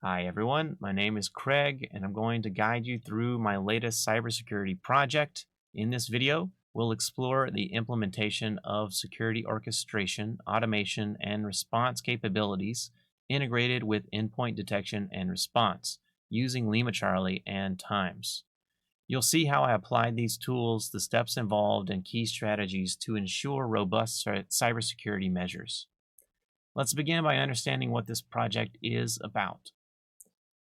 Hi everyone, my name is Craig and I'm going to guide you through my latest cybersecurity project. In this video, we'll explore the implementation of security orchestration, automation, and response capabilities integrated with endpoint detection and response using Lima Charlie and Tines. You'll see how I applied these tools, the steps involved, and key strategies to ensure robust cybersecurity measures. Let's begin by understanding what this project is about.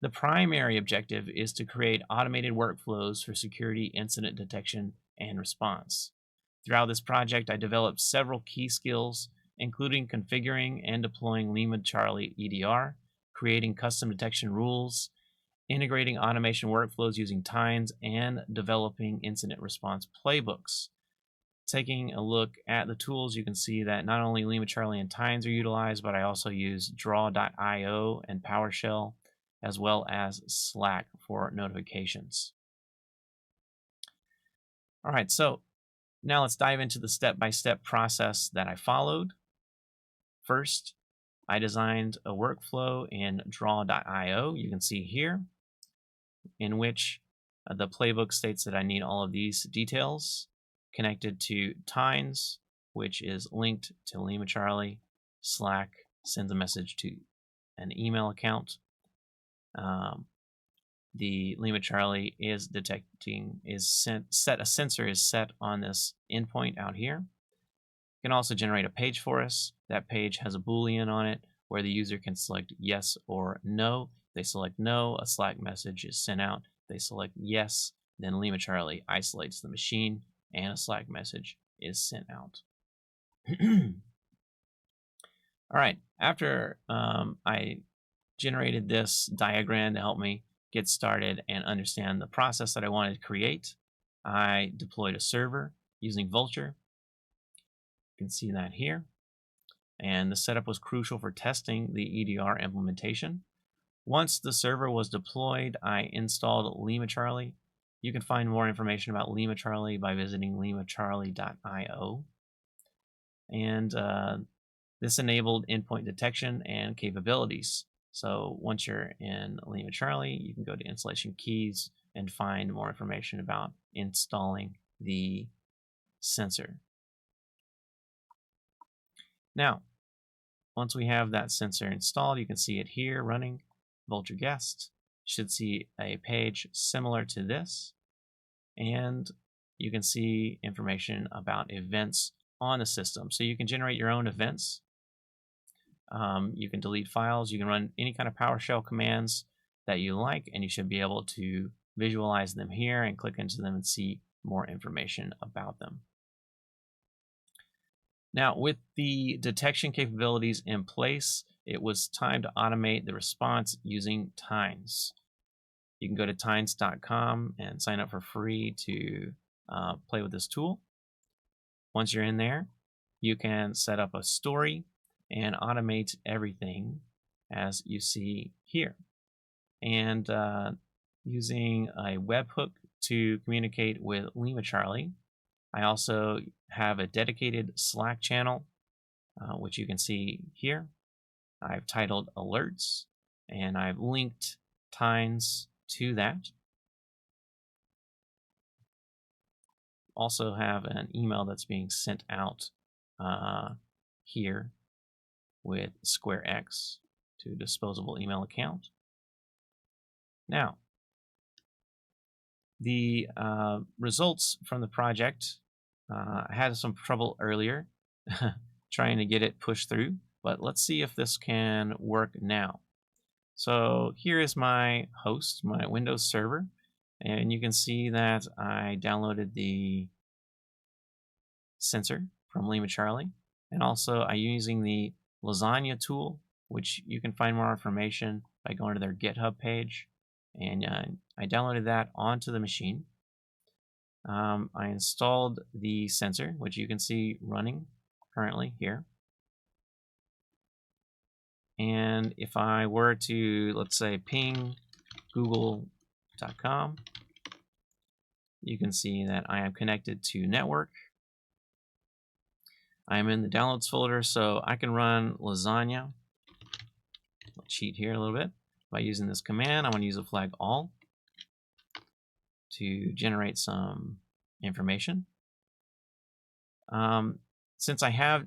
The primary objective is to create automated workflows for security incident detection and response. Throughout this project, I developed several key skills, including configuring and deploying Lima Charlie EDR, creating custom detection rules, integrating automation workflows using Tines, and developing incident response playbooks. Taking a look at the tools, you can see that not only Lima Charlie and Tines are utilized, but I also use draw.io and PowerShell, as well as Slack for notifications. All right, so now let's dive into the step-by-step process that I followed. First, I designed a workflow in draw.io, you can see here, in which the playbook states that I need all of these details connected to Tines, which is linked to Lima Charlie. Slack sends a message to an email account. The Lima Charlie is detecting, a sensor is set on this endpoint out here. You can also generate a page for us. That page has a Boolean on it where the user can select yes or no. If they select no, a Slack message is sent out. If they select yes, then Lima Charlie isolates the machine and a Slack message is sent out. All right, after I generated this diagram to help me get started and understand the process that I wanted to create, I deployed a server using Vultr. You can see that here. And the setup was crucial for testing the EDR implementation. Once the server was deployed, I installed Lima Charlie. You can find more information about Lima Charlie by visiting limacharlie.io. And this enabled endpoint detection and capabilities. So once you're in Lima Charlie, you can go to installation keys and find more information about installing the sensor. Now, once we have that sensor installed, you can see it here running. Vultr guest should see a page similar to this, and you can see information about events on the system. So you can generate your own events. You can delete files. You can run any kind of PowerShell commands that you like, and you should be able to visualize them here and click into them and see more information about them. Now, with the detection capabilities in place, it was time to automate the response using Tines. You can go to tines.com and sign up for free to play with this tool. Once you're in there, you can set up a story and automate everything as you see here. And using a webhook to communicate with Lima Charlie, I also have a dedicated Slack channel, which you can see here. I've titled Alerts, and I've linked Tines to that. Also have an email that's being sent out here with SquareX to a disposable email account. Now, the results from the project, I had some trouble earlier trying to get it pushed through, but let's see if this can work now. So here is my host, my Windows server, and you can see that I downloaded the sensor from Lima Charlie, and also I'm using the Lasagna tool, which you can find more information by going to their GitHub page. And I downloaded that onto the machine. I installed the sensor, which you can see running currently here. And if I were to, let's say, ping google.com, you can see that I am connected to network. I'm in the downloads folder, so I can run Lasagna. I'll cheat here a little bit. by using this command. I'm going to use a flag all to generate some information. Since I have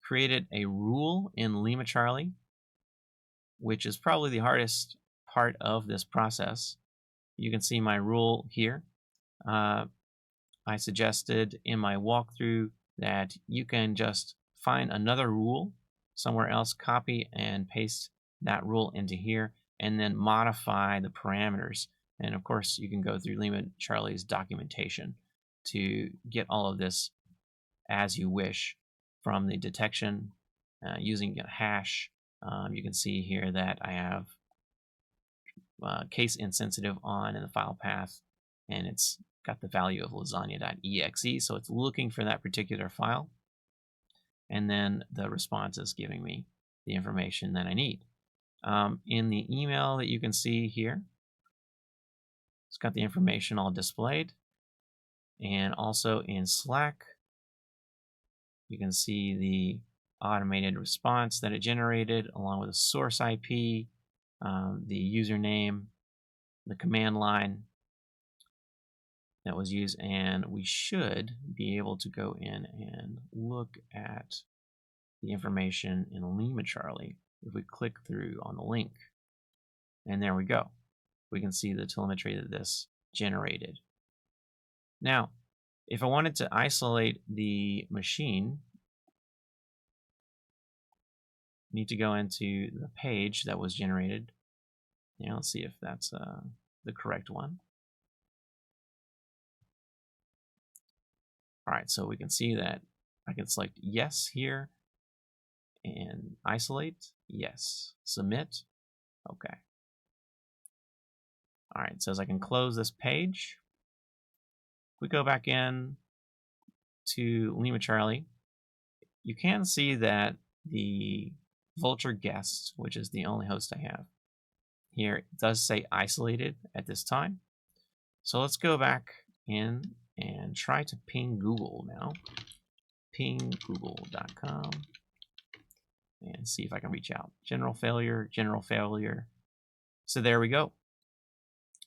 created a rule in Lima Charlie, which is probably the hardest part of this process, you can see my rule here. I suggested in my walkthrough that you can just find another rule somewhere else, copy and paste that rule into here, and then modify the parameters. And of course, you can go through Lima Charlie's documentation to get all of this as you wish from the detection using a hash. You can see here that I have case insensitive on in the file path, and it's got the value of lasagna.exe, so it's looking for that particular file, and then the response is giving me the information that I need. In the email that you can see here, it's got the information all displayed, and also in Slack you can see the automated response that it generated along with a source IP, the username, the command line that was used, and we should be able to go in and look at the information in Lima Charlie if we click through on the link. And there we go. We can see the telemetry that this generated. Now, if I wanted to isolate the machine, I need to go into the page that was generated. Now, let's see if that's the correct one. All right, so we can see that I can select yes here and isolate, yes, submit, okay. All right, it says I can close this page. If we go back in to Lima Charlie, you can see that the Vulture guest, which is the only host I have here, it does say isolated at this time. So let's go back in and try to ping Google now. Ping google.com and see if I can reach out. General failure, general failure. So there we go.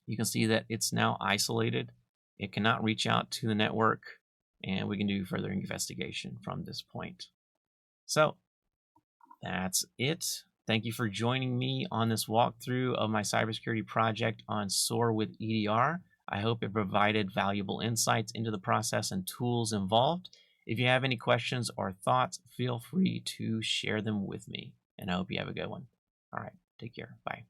You can see that it's now isolated. It cannot reach out to the network, and we can do further investigation from this point. So that's it. Thank you for joining me on this walkthrough of my cybersecurity project on SOAR with EDR. I hope it provided valuable insights into the process and tools involved. If you have any questions or thoughts, feel free to share them with me, and I hope you have a good one. All right, take care. Bye.